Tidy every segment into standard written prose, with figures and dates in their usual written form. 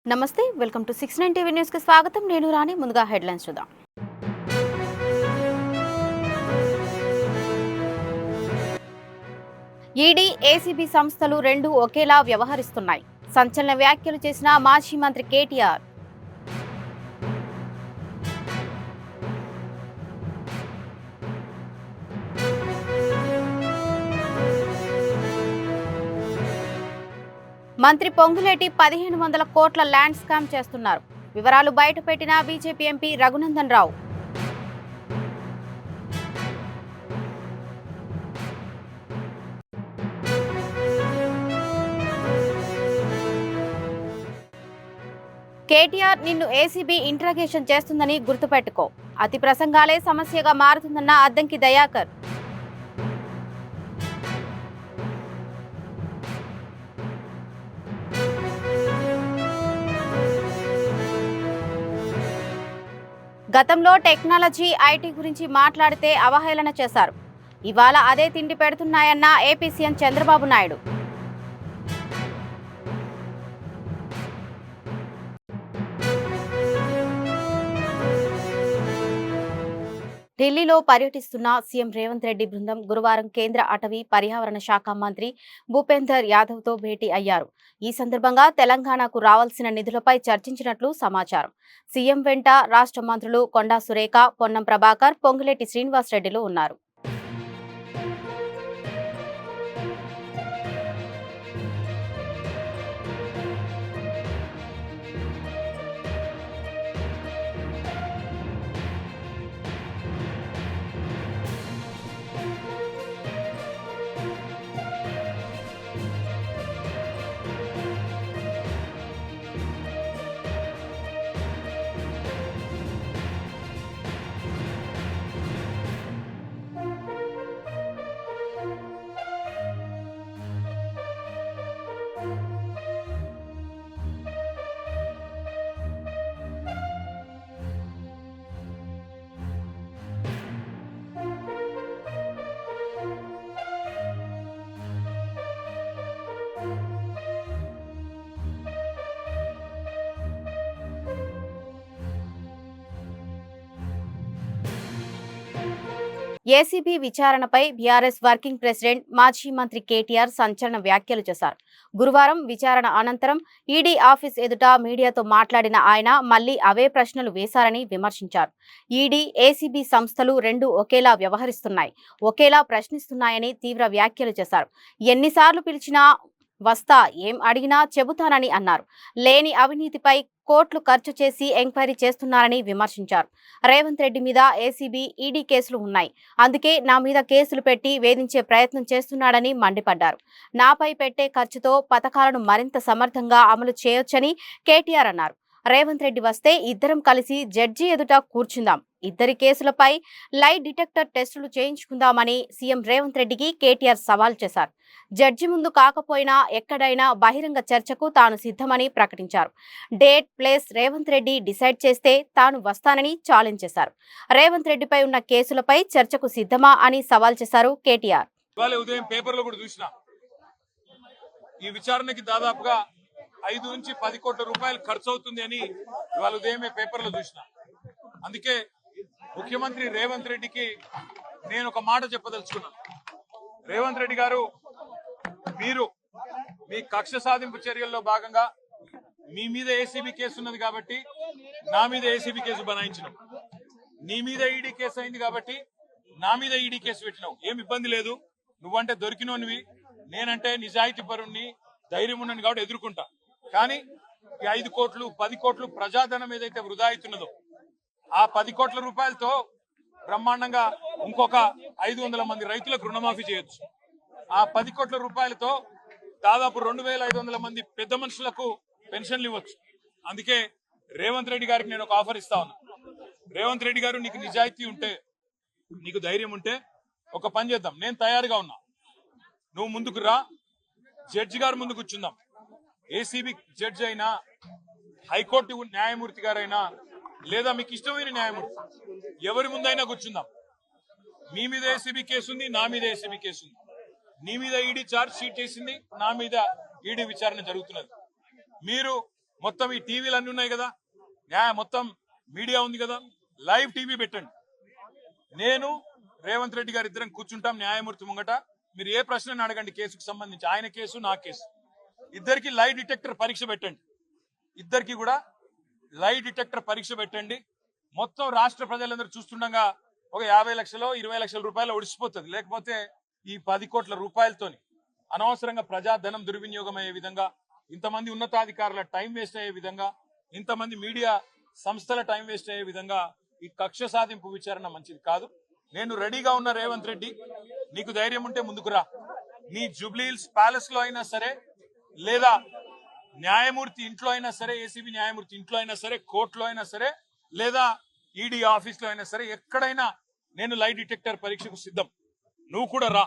నమస్తే welcome to 69 TV news కి స్వాగతం నేను రాణి ముందుగా హెడ్లైన్స్ చూద్దాం ఈడీ ఏసీబీ సంస్థలు రెండు ఒకేలా వ్యవహరిస్తున్నాయి సంచలన వ్యాఖ్యలు చేసిన మాజీ మంత్రి కేటీఆర్ మంత్రి పొంగులేటి 1500 కోట్ల ల్యాండ్ స్కామ్ చేస్తున్నారు వివరాలు బయటపెట్టిన బీజేపీ ఎంపీ రఘునందన్ రావు కేటీఆర్ నిన్ను ఏసీబీ ఇంట్రాగేషన్ చేస్తుందని గుర్తుపెట్టుకో అతి ప్రసంగాలే సమస్యగా మారుతుందన్న అద్దంకి దయాకర్ గతంలో టెక్నాలజీ ఐటీ గురించి మాట్లాడితే అవహేళన చేశారు ఇవాళ అదే తిండి పెడుతున్నాయన్న ఏపీ సీఎం చంద్రబాబు నాయుడు ఢిల్లీలో పర్యటిస్తున్న సీఎం రేవంత్ రెడ్డి బృందం గురువారం కేంద్ర అటవీ పర్యావరణ శాఖ మంత్రి భూపేందర్ యాదవ్తో భేటీ అయ్యారు ఈ సందర్భంగా తెలంగాణకు రావాల్సిన నిధులపై చర్చించినట్లు సమాచారం సీఎం వెంట రాష్ట్ర మంత్రులు కొండా సురేఖ పొన్నం ప్రభాకర్ పొంగులేటి శ్రీనివాసరెడ్డిలు ఉన్నారు ఏసీబీ విచారణపై బీఆర్ఎస్ వర్కింగ్ ప్రెసిడెంట్ మాజీ మంత్రి కేటీఆర్ సంచలన వ్యాఖ్యలు చేశారు గురువారం విచారణ అనంతరం ఈడీ ఆఫీస్ ఎదుట మీడియాతో మాట్లాడిన ఆయన మళ్లీ అవే ప్రశ్నలు వేశారని విమర్శించారు ఈడీ ఏసీబీ సంస్థలు రెండు ఒకేలా వ్యవహరిస్తున్నాయి ఒకేలా ప్రశ్నిస్తున్నాయని తీవ్ర వ్యాఖ్యలు చేశారు ఎన్నిసార్లు పిలిచినా వస్తా ఏం అడిగినా చెబుతానని అన్నారు లేని అవినీతిపై కోట్లు ఖర్చు చేసి ఎంక్వైరీ చేస్తున్నారని విమర్శించారు రేవంత్ రెడ్డి మీద ఏసీబీ ఈడీ కేసులు ఉన్నాయి అందుకే నా మీద కేసులు పెట్టి వేధించే ప్రయత్నం చేస్తున్నాడని మండిపడ్డారు నాపై పెట్టే ఖర్చుతో పథకాలను మరింత సమర్థంగా అమలు చేయొచ్చని కేటీఆర్ అన్నారు రేవంత్ రెడ్డి వస్తే ఇద్దరం కలిసి జడ్జి ఎదుట కూర్చుందాం ఇద్దరి కేసులపై లై డిటెక్టర్ టెస్టులు చేయించుకుందామని సీఎం రేవంత్ రెడ్డికి కేటీఆర్ సవాల్ చేశారు జడ్జి ముందు కాకపోయినా ఎక్కడైనా బహిరంగ చర్చకు తాను సిద్ధమని ప్రకటించారు date place Revanth Reddy decide చేస్తే తాను వస్తానని ఛాలెంజ్ చేశారు రేవంత్ రెడ్డిపై ఉన్న కేసులపై చర్చకు సిద్ధమా అని సవాల్ చేశారు కేటీఆర్ ఉదయం పేపర్లో కూడా చూసినా ఈ విచారణకి దాదాపుగా 5 నుంచి 10 కోట్ల రూపాయలు ఖర్చు అవుతుంది అని ఇవాళ ఉదయమే పేపర్లో చూసిన అందుకే ముఖ్యమంత్రి రేవంత్ రెడ్డికి నేను ఒక మాట చెప్పదలుచుకున్నాను రేవంత్ రెడ్డి గారు మీరు మీ కక్ష సాధింపు చర్యల్లో భాగంగా మీ మీద ఏసీబీ కేసు ఉన్నది కాబట్టి నా మీద ఏసీబీ కేసు బనాయించినాం నీ మీద ఈడీ కేసు అయింది కాబట్టి నా మీద ఈడీ కేసు పెట్టినావు ఏం ఇబ్బంది లేదు నువ్వంటే దొరికినోనివి నేనంటే నిజాయితీ పరుణ్ణి ధైర్యం ఉన్నది కాబట్టి ఎదుర్కొంటా కానీ ఈ 5 కోట్లు 10 కోట్లు ప్రజాధనం ఏదైతే వృధా అవుతున్నదో ఆ 10 కోట్ల రూపాయలతో బ్రహ్మాండంగా ఇంకొక 500 మంది రైతులకు రుణమాఫీ చేయొచ్చు ఆ 10 కోట్ల రూపాయలతో దాదాపు 2500 మంది పెద్ద మనుషులకు పెన్షన్లు ఇవ్వచ్చు అందుకే రేవంత్ రెడ్డి గారికి నేను ఒక ఆఫర్ ఇస్తా ఉన్నా రేవంత్ రెడ్డి గారు నీకు నిజాయితీ ఉంటే నీకు ధైర్యం ఉంటే ఒక పని చేద్దాం నేను తయారుగా ఉన్నా నువ్వు ముందుకు రా జడ్జి గారు ముందు కూర్చుందాం ఏసీబీ జడ్జి అయినా హైకోర్టు న్యాయమూర్తి గారైనా లేదా మీకు ఇష్టమైన న్యాయమూర్తి ఎవరి ముందైనా కూర్చుందాం మీ మీద ఏసీబీ కేసు ఉంది నా మీద ఏసీబీ కేసు ఉంది నీ మీద ఈడీ ఛార్జ్ షీట్ చేసింది నా మీద ఈడీ విచారణ జరుగుతున్నది మీరు మొత్తం ఈ టీవీలు అన్ని ఉన్నాయి కదా, మొత్తం మీడియా ఉంది కదా, లైవ్ టీవీ పెట్టండి. నేను రేవంత్ రెడ్డి గారు ఇద్దరం కూర్చుంటాం న్యాయమూర్తి ముంగట. మీరు ఏ ప్రశ్న అడగండి కేసుకు సంబంధించి, ఆయన కేసు నా కేసు. ఇద్దరికి లై డిటెక్టర్ పరీక్ష పెట్టండి. ఇద్దరికి కూడా లై డిటెక్టర్ పరీక్ష పెట్టండి. మొత్తం రాష్ట్ర ప్రజలందరూ చూస్తుండగా ఒక 50 లక్షలు 20 లక్షల రూపాయలు ఒడిసిపోతుంది. లేకపోతే ఈ 10 కోట్ల రూపాయలతోని అనవసరంగా ప్రజాధనం దుర్వినియోగం అయ్యే విధంగా, ఇంతమంది ఉన్నతాధికారుల టైం వేస్ట్ అయ్యే విధంగా, ఇంతమంది మీడియా సంస్థల టైం వేస్ట్ అయ్యే విధంగా ఈ కక్ష సాధింపు విచారణ మంచిది కాదు. నేను రెడీగా ఉన్న రేవంత్ రెడ్డి, నీకు ధైర్యం ఉంటే ముందుకు రా. నీ జూబ్లీహిల్స్ ప్యాలెస్ లో అయినా సరే, లేదా న్యాయమూర్తి ఇంట్లో అయినా సరే, ఏసీబీ న్యాయమూర్తి ఇంట్లో అయినా సరే, కోర్టులో అయినా సరే, లేదా ఈడీ ఆఫీస్ లో అయినా సరే, ఎక్కడైనా నేను లై డిటెక్టర్ పరీక్షకు సిద్ధం. నువ్వు కూడా రా,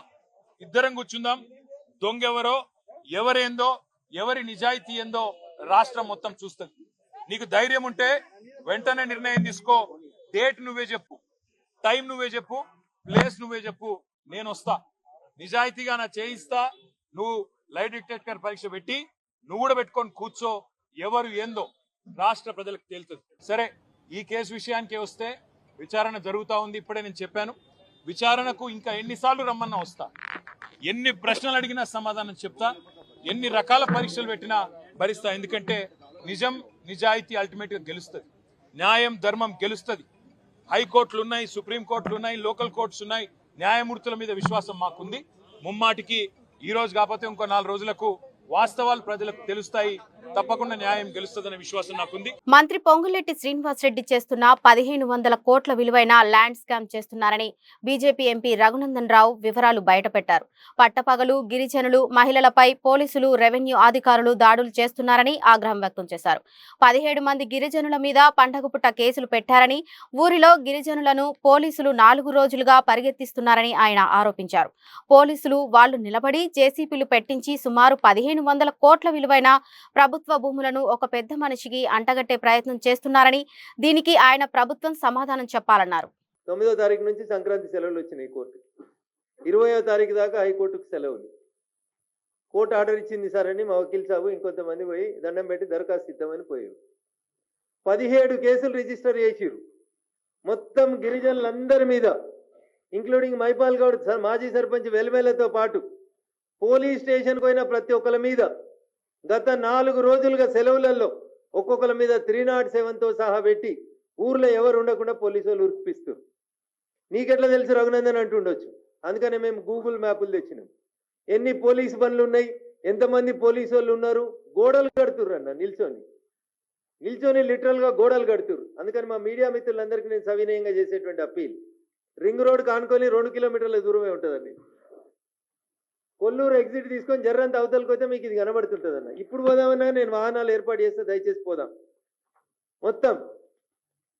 ఇద్దరం కూర్చుందాం. దొంగెవరో, ఎవరేందో, ఎవరి నిజాయితీ ఏందో రాష్ట్రం మొత్తం చూస్తుంది. నీకు ధైర్యం ఉంటే వెంటనే నిర్ణయం తీసుకో. డేట్ నువ్వే చెప్పు, టైం నువ్వే చెప్పు, ప్లేస్ నువ్వే చెప్పు, నేను వస్తా. నిజాయితీగా నా చేయిస్తా. నువ్వు లై డిటెక్టర్ పరీక్ష పెట్టి నువ్వు కూడా పెట్టుకొని కూర్చో. ఎవరు ఏందో రాష్ట్ర ప్రజలకు తేలుతుంది. సరే, ఈ కేసు విషయానికి వస్తే విచారణ జరుగుతూ ఉంది. ఇప్పుడే నేను చెప్పాను, విచారణకు ఇంకా ఎన్నిసార్లు రమ్మన్నా వస్తా. ఎన్ని ప్రశ్నలు అడిగినా సమాధానం చెప్తా. ఎన్ని రకాల పరీక్షలు పెట్టినా భరిస్తా. ఎందుకంటే నిజం, నిజాయితీ అల్టిమేట్ గా గెలుస్తుంది. న్యాయం, ధర్మం గెలుస్తుంది. హైకోర్టులు ఉన్నాయి, సుప్రీంకోర్టులు ఉన్నాయి, లోకల్ కోర్ట్స్ ఉన్నాయి. న్యాయమూర్తుల మీద విశ్వాసం మాకుంది. ముమ్మాటికి ఈ రోజు కాకపోతే ఇంకో 4 రోజులకు వాస్తవాలు ప్రజలకు తెలుస్తాయి. తప్పకుండా న్యాయం గెలుస్తుందనే విశ్వాసం నాకుంది. మంత్రి పొంగులేటి శ్రీనివాసరెడ్డి చేస్తున్న 1500 కోట్ల విలువైన ల్యాండ్ స్కామ్ చేస్తున్నారని బీజేపీ ఎంపీ రఘునందన్ రావు వివరాలు బయటపెట్టారు. పట్టపగలు గిరిజనులు, మహిళలపై పోలీసులు, రెవెన్యూ అధికారులు దాడులు చేస్తున్నారని ఆగ్రహం వ్యక్తం చేశారు. 17 మంది గిరిజనుల మీద పండగపుట్ట కేసులు పెట్టారని, ఊరిలో గిరిజనులను పోలీసులు 4 రోజులుగా పరిగెత్తిస్తున్నారని ఆయన ఆరోపించారు. పోలీసులు వాళ్లు నిలబడి జేసీపీలు పెట్టించి సుమారు 1500 కోట్ల విలువైన ప్రభుత్వ భూములను ఒక పెద్ద మనిషికి అంటగట్టే ప్రయత్నం చేస్తున్నారని, దీనికి ఆయన ప్రభుత్వం సమాధానం చెప్పాలన్నారు. 9వ తారీఖు నుంచి సంక్రాంతి సెలవులు వచ్చినాయి కోర్టుకి. 20వ తారీఖు దాకా హైకోర్టుకు సెలవులు. కోర్టు ఆర్డర్ ఇచ్చింది సార్ అని మా వకీల్ సాబు ఇంకొంతమంది పోయి దండం పెట్టి దరఖాస్తు ఇద్దామని పోయారు. 17 కేసులు రిజిస్టర్ చేసిరు. మొత్తం గిరిజనులందరి మీద, ఇంక్లూడింగ్ మైపాల్ గౌడ్ మాజీ సర్పంచ్ వెల్మెలతో పాటు పోలీస్ స్టేషన్కి పోయిన ప్రతి ఒక్కరి మీద గత 4 రోజులుగా సెలవులలో ఒక్కొక్కరి మీద 307తో సహా పెట్టి ఊర్లో ఎవరు ఉండకుండా పోలీసు వాళ్ళు ఉరికిపిస్తారు. నీకెట్లా తెలుసు రఘునందన్ అంటుండొచ్చు. అందుకనే మేము గూగుల్ మ్యాపులు తెచ్చినాం. ఎన్ని పోలీసు బండ్లు ఉన్నాయి, ఎంతమంది పోలీసు వాళ్ళు ఉన్నారు. గోడలు కడుతుర్రు అన్న, నిల్చొని లిటరల్గా గోడలు కడుతుర్రు. అందుకని మా మీడియా మిత్రులందరికీ నేను సవినయంగా చేసేటువంటి అప్పీల్, రింగ్ రోడ్ కానుకొని 2 కిలోమీటర్ల దూరమే ఉంటుందండి. కొల్లూరు ఎగ్జిట్ తీసుకొని జర్రంత అవతలకి పోతే మీకు ఇది కనబడుతుంటుంది అన్న. ఇప్పుడు పోదామన్నా నేను వాహనాలు ఏర్పాటు చేస్తే దయచేసి పోదాం. మొత్తం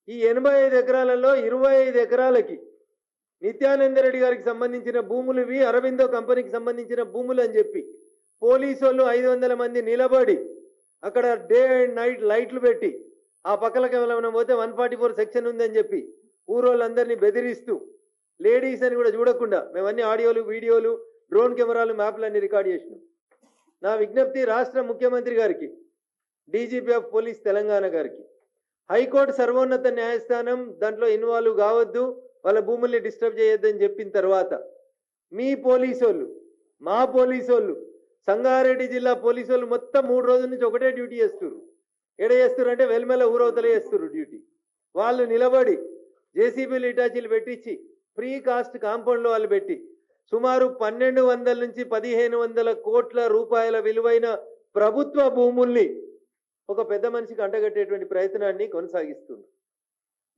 ఈ 85 ఎకరాలలో 25 ఎకరాలకి నిత్యానందరెడ్డి గారికి సంబంధించిన భూములు ఇవి, అరవిందో కంపెనీకి సంబంధించిన భూములు అని చెప్పి పోలీసు వాళ్ళు 500 మంది నిలబడి అక్కడ డే అండ్ నైట్ లైట్లు పెట్టి, ఆ పక్కలకి ఏమైనా పోతే 144 సెక్షన్ ఉందని చెప్పి ఊరోళ్ళందరినీ బెదిరిస్తూ, లేడీస్ అని కూడా చూడకుండా మేమన్నీ ఆడియోలు, వీడియోలు, డ్రోన్ కెమెరాలు, మ్యాప్లన్నీ రికార్డ్ చేసినాం. నా విజ్ఞప్తి రాష్ట్ర ముఖ్యమంత్రి గారికి, డీజీపీ ఆఫ్ పోలీస్ తెలంగాణ గారికి, హైకోర్టు సర్వోన్నత న్యాయస్థానం దాంట్లో ఇన్వాల్వ్ కావద్దు, వాళ్ళ భూముల్ని డిస్టర్బ్ చేయొద్దని చెప్పిన తర్వాత మీ పోలీసోళ్ళు, మా పోలీసోళ్ళు, సంగారెడ్డి జిల్లా పోలీసోళ్ళు మొత్తం 3 రోజుల నుంచి ఒకటే డ్యూటీ చేస్తున్నారు. ఎడ చేస్తున్నారు అంటే వెల్మెల ఊరవతలే చేస్తున్నారు డ్యూటీ. వాళ్ళు నిలబడి జేసీబీలు, ఇటాచీలు పెట్టించి ఫ్రీ కాస్ట్ కాంపౌండ్లో వాళ్ళు పెట్టి సుమారు 1200 నుంచి 1500 కోట్ల రూపాయల విలువైన ప్రభుత్వ భూముల్ని ఒక పెద్ద మనిషికి అంటగట్టేటువంటి ప్రయత్నాన్ని కొనసాగిస్తుంది.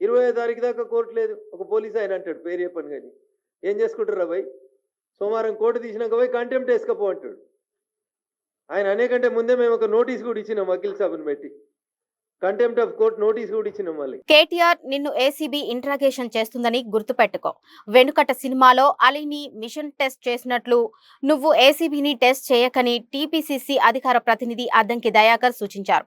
20వ తారీఖు దాకా కోర్టు లేదు. ఒక పోలీసు ఆయన అంటాడు, పేరు చెప్పను కానీ, ఏం చేసుకుంటారు అబ్బాయి, సోమవారం కోర్టు తీసినాక పోయి కంటెంప్ట్ వేసుకపో అంటాడు. ఆయన అనేకంటే ముందే మేము ఒక నోటీస్ కూడా ఇచ్చినాం, వకీల్ సాబుని పెట్టి కంటెంప్ట్ ఆఫ్ కోర్ట్ నోటీస్ కూడా ఇచ్చినాం. మళ్ళీ కేటీఆర్ నిన్ను ఏసీబీ ఇంట్రాగేషన్ చేస్తుందని గుర్తుపెట్టుకో. వెనుకట సినిమాలో అలీని మిషన్ టెస్ట్ చేసినట్లు నువ్వు ఏసీబీని టెస్ట్ చేయకని టీపీసీసీ అధికార ప్రతినిధి అద్దంకి దయాకర్ సూచించారు.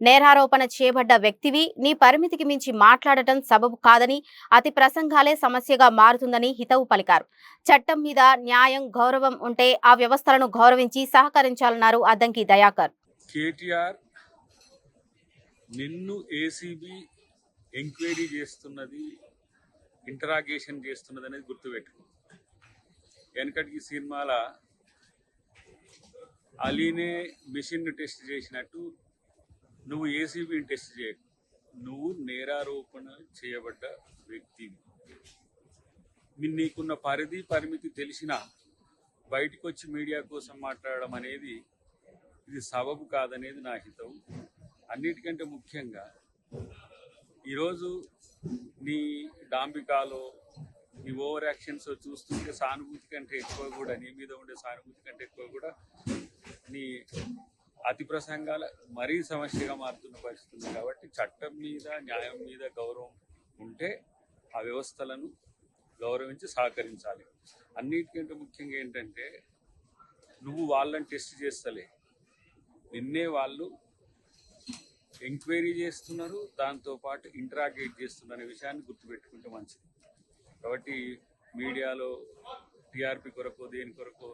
నేరారోపణ చేయబడ్డ వ్యక్తివి, నీ పరిమితికి మించి మాట్లాడటం సబబు కాదని, అతి ప్రసంగాలే సమస్యగా మారుతుందని హితవు పలికారు. చట్టం మీద న్యాయం, గౌరవం ఉంటే ఆ వ్యవస్థలను గౌరవించి సహకరించాలన్నారు అద్దంకి దయాకర్. కేటీఆర్ నిన్ను ఏసీబీ ఎంక్వైరీ చేస్తున్నది, ఇంటరాగేషన్ చేస్తున్నది అనేది గుర్తుపెట్టుకో. వెనకటికి సినిమాల అలీనే మిషన్ టెస్ట్ చేసినట్టు నువ్వు ఏసీబీని టెస్ట్ చేయకు. నువ్వు నేరారోపణ చేయబడ్డ వ్యక్తివి. నీకున్న పరిమితి తెలిసినా బయటకు వచ్చి మీడియా కోసం మాట్లాడడం అనేది ఇది సబబు కాదనేది నా హితం. అన్నిటికంటే ముఖ్యంగా ఈరోజు నీ డాంబికాలో నీ ఓవర్ యాక్షన్స్ చూస్తుంటే సానుభూతి కంటే ఎక్కువ కూడా, నీ మీద ఉండే సానుభూతి కంటే ఎక్కువ కూడా నీ అతి ప్రసంగాల మరీ సమస్యగా మారుతున్న పరిస్థితి ఉంది. కాబట్టి చట్టం మీద, న్యాయం మీద గౌరవం ఉంటే ఆ వ్యవస్థలను గౌరవించి సహకరించాలి. అన్నిటికంటే ముఖ్యంగా ఏంటంటే నువ్వు వాళ్ళని టెస్ట్ చేస్తలే, నిన్నే వాళ్ళు ఎంక్వైరీ చేస్తున్నారు, దాంతోపాటు ఇంటరాగేట్ చేస్తున్నారు అనే విషయాన్ని గుర్తుపెట్టుకుంటే మంచిది. కాబట్టి మీడియాలో టీఆర్పీ కొరకు దేని కొరకు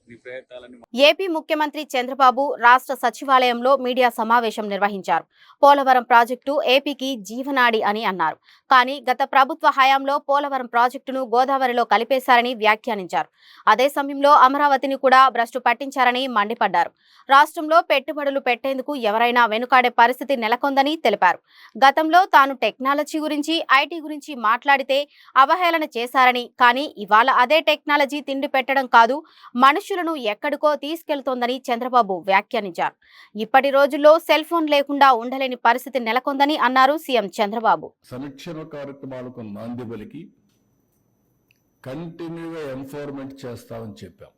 నీ ప్రయత్నాలని. ఏపీ ముఖ్యమంత్రి చంద్రబాబు రాష్ట్ర సచివాలయంలో మీడియా సమావేశం నిర్వహించారు. పోలవరం ప్రాజెక్టు ఏపీకి జీవనాడి అని అన్నారు. కానీ గత ప్రభుత్వ హయాంలో పోలవరం ప్రాజెక్టును గోదావరిలో కలిపేశారని వ్యాఖ్యానించారు. అదే సమయంలో అమరావతిని కూడా భ్రష్టు పట్టించారని మండిపడ్డారు. రాష్ట్రంలో పెట్టుబడులు పెట్టేందుకు ఎవరైనా వెనుకాడే పరిస్థితి నెలకొందని తెలిపారు. గతంలో తాను టెక్నాలజీ గురించి, ఐటీ గురించి మాట్లాడితే అవహేళన చేశారని, కానీ ఇవాళ అదే టెక్నాలజీ తిండి పెట్టడం కాదు, మనుషులను ఎక్కడికో తీసుకెళ్తోందని చంద్రబాబు వ్యాఖ్యానించారు. ఇప్పటి రోజుల్లో సెల్ ఫోన్ లేకుండా ఉండలేని పరిస్థితి నెలకొందని అన్నారు సీఎం చంద్రబాబు. సంక్షేమ కార్యక్రమాలకు నాంది పలికి కంటిన్యూగా ఎన్ఫోర్స్మెంట్ చేస్తామని చెప్పాం.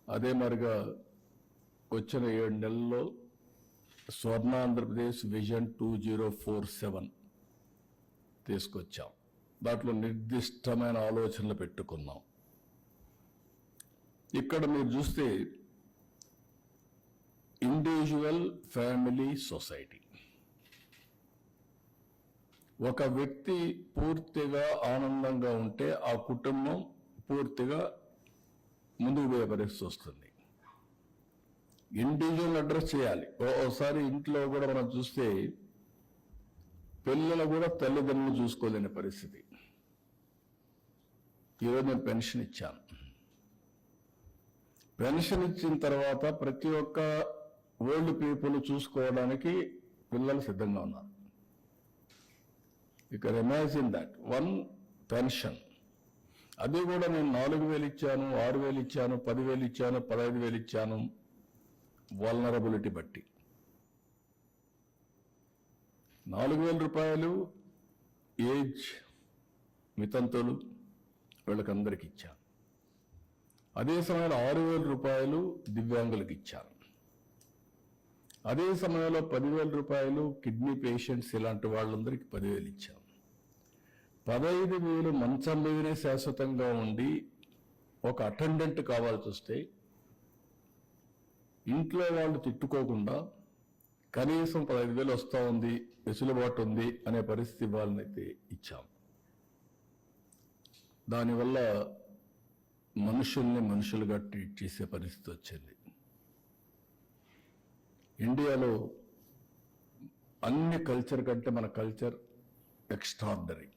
అదే మరిగా వచ్చిన 7 నెలల్లో స్వర్ణ ఆంధ్రప్రదేశ్ విజన్ 2047 తీసుకొచ్చాం. దాంట్లో నిర్దిష్టమైన ఆలోచనలు పెట్టుకున్నాం. ఇక్కడ మీరు చూస్తే ఇండివిజువల్, ఫ్యామిలీ, సొసైటీ. ఒక వ్యక్తి పూర్తిగా ఆనందంగా ఉంటే ఆ కుటుంబం పూర్తిగా ముందుకు పోయే పరిస్థితి వస్తుంది. ఇండివిజువల్ అడ్రస్ చేయాలి. ఓసారి ఇంట్లో కూడా మనం చూస్తే పిల్లలు కూడా తల్లిదండ్రులు చూసుకోలేని పరిస్థితి. ఈరోజు నేను పెన్షన్ ఇచ్చాను. పెన్షన్ ఇచ్చిన తర్వాత ప్రతి ఒక్క ఓల్డ్ పీపుల్ చూసుకోవడానికి పిల్లలు సిద్ధంగా ఉన్నారు. You can imagine that. 1 pension, అది కూడా నేను 4,000 ఇచ్చాను, 6,000 ఇచ్చాను, 10,000 ఇచ్చాను, 15,000 ఇచ్చాను, వల్నరబిలిటీ బట్టి. 4,000 రూపాయలు ఏజ్ మితంతులు వీళ్ళకందరికి ఇచ్చాను. అదే సమయంలో 6,000 రూపాయలు దివ్యాంగులకు ఇచ్చాను. అదే సమయంలో 10,000 రూపాయలు కిడ్నీ పేషెంట్స్ ఇలాంటి వాళ్ళందరికీ 10,000 ఇచ్చాను. 15,000 మంచం మీదనే శాశ్వతంగా ఉండి ఒక అటెండెంట్ కావాల్సి వస్తే ఇంట్లో వాళ్ళు తిట్టుకోకుండా కనీసం 15,000 వస్తూ ఉంది, వెసులుబాటు ఉంది అనే పరిస్థితి వాళ్ళనైతే ఇచ్చాం. దానివల్ల మనుషుల్ని మనుషులుగా ట్రీట్ చేసే పరిస్థితి వచ్చింది. ఇండియాలో అన్ని కల్చర్ కంటే మన కల్చర్ ఎక్స్ట్రార్డినరీ.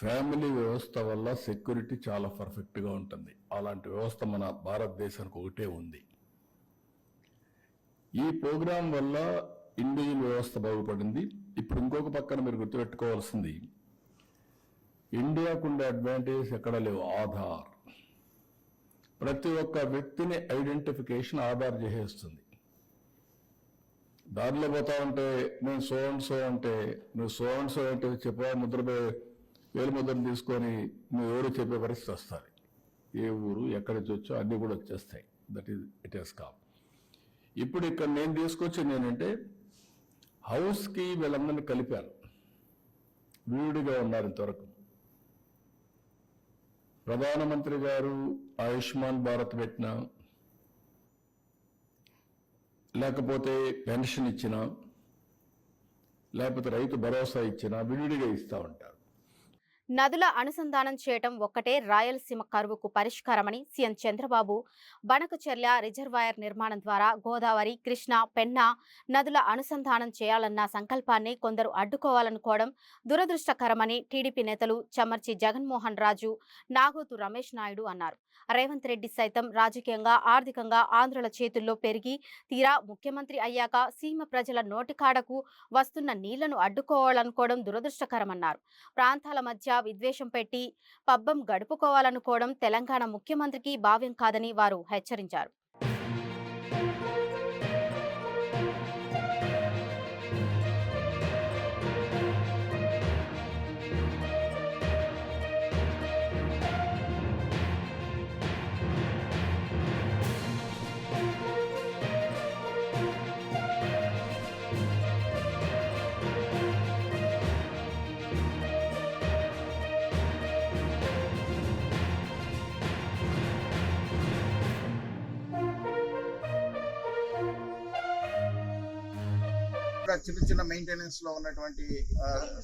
ఫ్యామిలీ వ్యవస్థ వల్ల సెక్యూరిటీ చాలా పర్ఫెక్ట్గా ఉంటుంది. అలాంటి వ్యవస్థ మన భారతదేశానికి ఒకటే ఉంది. ఈ ప్రోగ్రాం వల్ల ఇండియన్ వ్యవస్థ బాగుపడింది. ఇప్పుడు ఇంకొక పక్కన మీరు గుర్తుపెట్టుకోవాల్సింది, ఇండియాకు ఉండే అడ్వాంటేజ్ ఎక్కడ లేవు. ఆధార్, ప్రతి ఒక్క వ్యక్తిని ఐడెంటిఫికేషన్ ఆధార్ చేసేస్తుంది. దారిలో పోతా ఉంటే నేను సో అండ్ సో అంటే నువ్వు సో అండ్ సో అంటే చెప్పా వేలు ముద్రను తీసుకొని నువ్వు ఎవరు చెప్పే పరిస్థితి వస్తుంది. ఏ ఊరు ఎక్కడి నుంచి వచ్చో అన్నీ కూడా వచ్చేస్తాయి. That is it is com. ఇప్పుడు ఇక్కడ నేను తీసుకొచ్చింది ఏంటంటే హౌస్కి వీళ్ళందరినీ కలిపాను. విడిగా ఉన్నారు ఇంతవరకు. ప్రధానమంత్రి గారు ఆయుష్మాన్ భారత్ పెట్టినా, లేకపోతే పెన్షన్ ఇచ్చినా, లేకపోతే రైతు భరోసా ఇచ్చినా విడిగా ఇస్తూ ఉంటారు. నదుల అనుసంధానం చేయటం ఒక్కటే రాయలసీమ కరువుకు పరిష్కారమని సీఎం చంద్రబాబు బనకచెర్ల రిజర్వాయర్ నిర్మాణం ద్వారా గోదావరి, కృష్ణా, పెన్నా నదుల అనుసంధానం చేయాలన్న సంకల్పాన్ని కొందరు అడ్డుకోవాలనుకోవడం దురదృష్టకరమని టీడీపీ నేతలు చమర్చి జగన్మోహన్ రాజు, నాగోతు రమేష్ నాయుడు అన్నారు. రేవంత్ రెడ్డి సైతం రాజకీయంగా, ఆర్థికంగా ఆంధ్రుల చేతుల్లో పెరిగి తీరా ముఖ్యమంత్రి అయ్యాక సీమ ప్రజల నోటికాడకు వస్తున్న నీళ్లను అడ్డుకోవాలనుకోవడం దురదృష్టకరమన్నారు. ప్రాంతాల మధ్య విద్వేషం పెట్టి పబ్బం గడుపుకోవాలనుకోవడం తెలంగాణ ముఖ్యమంత్రికి భావ్యం కాదని వారు హెచ్చరించారు. చిన్న చిన్న మెయింటెనెన్స్ లో ఉన్నటువంటి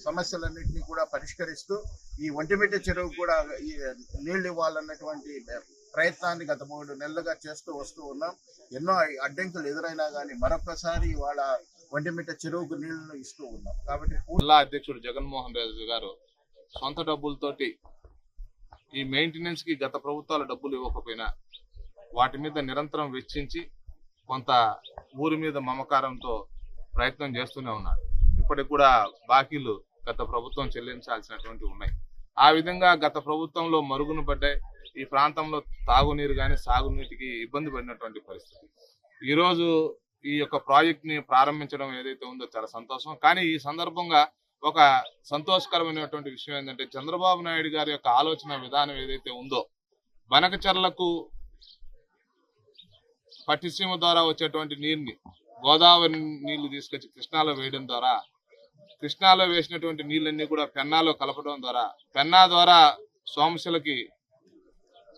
సమస్యలన్నింటినీ కూడా పరిష్కరిస్తూ ఈ ఒంటిమిట్ట చెరువు కూడా నీళ్లు ఇవ్వాలన్నటువంటి ప్రయత్నాన్ని గత 3 నెలలుగా చేస్తూ వస్తూ ఉన్నాం. ఎన్నో అడ్డంకులు ఎదురైనా కానీ మరొకసారి వాళ్ళ ఒంటిమిట్ట చెరువుకు నీళ్లను ఇస్తూ ఉన్నాం. కాబట్టి జిల్లా అధ్యక్షుడు జగన్మోహన్ రెడ్డి గారు సొంత డబ్బులతోటి ఈ మెయింటెనెన్స్ కి గత ప్రభుత్వాల డబ్బులు ఇవ్వకపోయినా వాటి మీద నిరంతరం వెచ్చించి కొంత ఊరి మీద మమకారంతో ప్రయత్నం చేస్తూనే ఉన్నారు. ఇప్పటికి కూడా బాకీలు గత ప్రభుత్వం చెల్లించాల్సినటువంటి ఉన్నాయి. ఆ విధంగా గత ప్రభుత్వంలో మరుగున పడ్డాయి. ఈ ప్రాంతంలో తాగునీరు కానీ సాగునీటికి ఇబ్బంది పడినటువంటి పరిస్థితి. ఈరోజు ఈ యొక్క ప్రాజెక్ట్ ని ప్రారంభించడం ఏదైతే ఉందో చాలా సంతోషం. కానీ ఈ సందర్భంగా ఒక సంతోషకరమైనటువంటి విషయం ఏంటంటే చంద్రబాబు నాయుడు గారి యొక్క ఆలోచన విధానం ఏదైతే ఉందో బనకచెర్లకు పట్టిసీమ ద్వారా వచ్చేటువంటి నీరుని గోదావరి నీళ్లు తీసుకొచ్చి కృష్ణాలో వేయడం ద్వారా, కృష్ణాలో వేసినటువంటి నీళ్ళన్నీ కూడా పెన్నాలో కలపడం ద్వారా, పెన్నా ద్వారా సోమశిలకి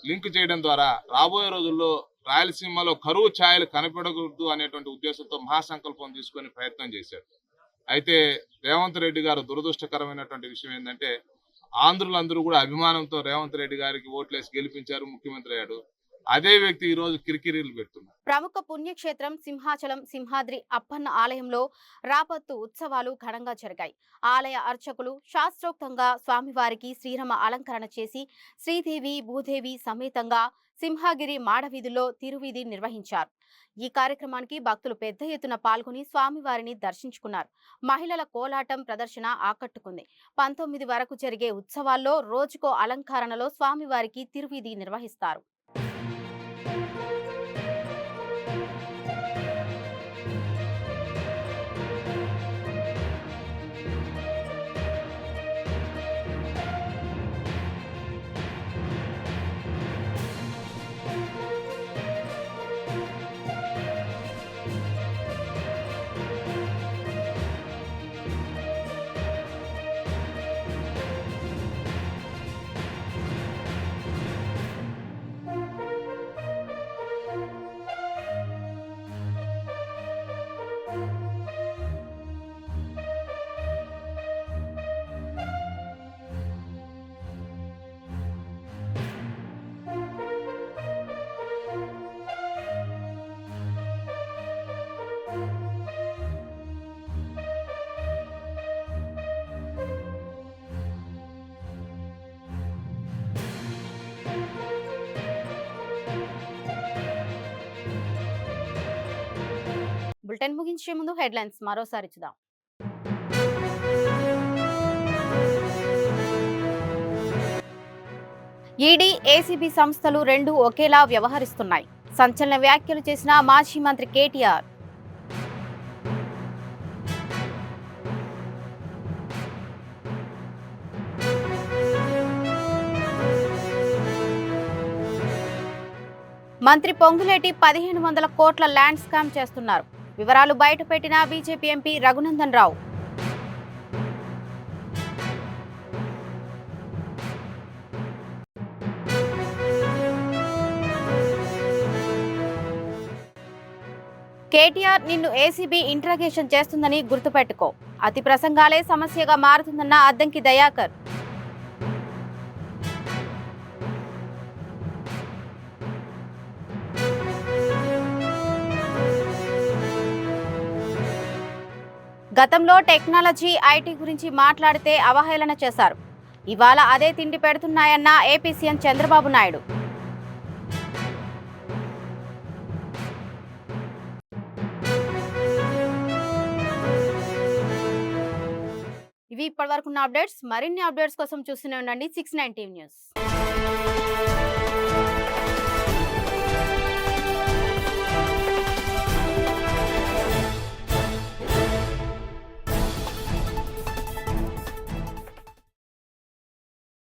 లింక్ చేయడం ద్వారా రాబోయే రోజుల్లో రాయలసీమలో కరువు ఛాయలు కనపడకూడదు అనేటువంటి ఉద్దేశంతో మహాసంకల్పం తీసుకొని ప్రయత్నం చేశారు. అయితే రేవంత్ రెడ్డి గారు దురదృష్టకరమైనటువంటి విషయం ఏంటంటే ఆంధ్రులందరూ కూడా అభిమానంతో రేవంత్ రెడ్డి గారికి ఓట్లేసి గెలిపించారు, ముఖ్యమంత్రి అయ్యాడు. అదే వ్యక్తి ఈ రోజు కిరికిరీలు పెడుతున్నారు. ప్రముఖ పుణ్యక్షేత్రం సింహాచలం సింహాద్రి అప్పన్న ఆలయంలో రాపత్తు ఉత్సవాలు ఘనంగా జరిగాయి. ఆలయ అర్చకులు శాస్త్రోక్తంగా స్వామివారికి శ్రీరామ అలంకరణ చేసి శ్రీదేవి, భూదేవి సమేతంగా సింహగిరి మాడవీధుల్లో తిరువీధి నిర్వహించారు. ఈ కార్యక్రమానికి భక్తులు పెద్ద ఎత్తున పాల్గొని స్వామివారిని దర్శించుకున్నారు. మహిళల కోలాటం ప్రదర్శన ఆకట్టుకుంది. 19 వరకు జరిగే ఉత్సవాల్లో రోజుకో అలంకరణలో స్వామివారికి తిరువీధి నిర్వహిస్తారు. బులెటిన్ ముగించే ముందు హెడ్లైన్స్ మరోసారి చూద్దాం. ఈడీ, ఏసీబీ సంస్థలు రెండు ఒకేలా వ్యవహరిస్తున్నాయి. సంచలన వ్యాఖ్యలు చేసిన మాజీ మంత్రి కేటీఆర్. మంత్రి పొంగులేటి 1500 కోట్ల ల్యాండ్ స్కామ్ చేస్తున్నారు. వివరాలు బయటపెట్టిన బీజేపీ ఎంపీ రఘునందన్ రావు. కేటీఆర్, నిన్ను ఏసీబీ ఇంట్రాగేషన్ చేస్తుందని గుర్తుపెట్టుకో. అతి ప్రసంగాలే సమస్యగా మారుతుందన్న అద్దంకి దయాకర్. గతంలో టెక్నాలజీ ఐటీ గురించి మాట్లాడితే అవహేళన చేశారు. ఇవాళ అదే తిండి పెడుతున్నాయన్న ఏపీ సీఎం చంద్రబాబు నాయుడు. ఇవి ఇప్పటివరకు ఉన్న అప్డేట్స్. మరిన్ని అప్డేట్స్ కోసం చూస్తూనే ఉండండి 619 న్యూస్.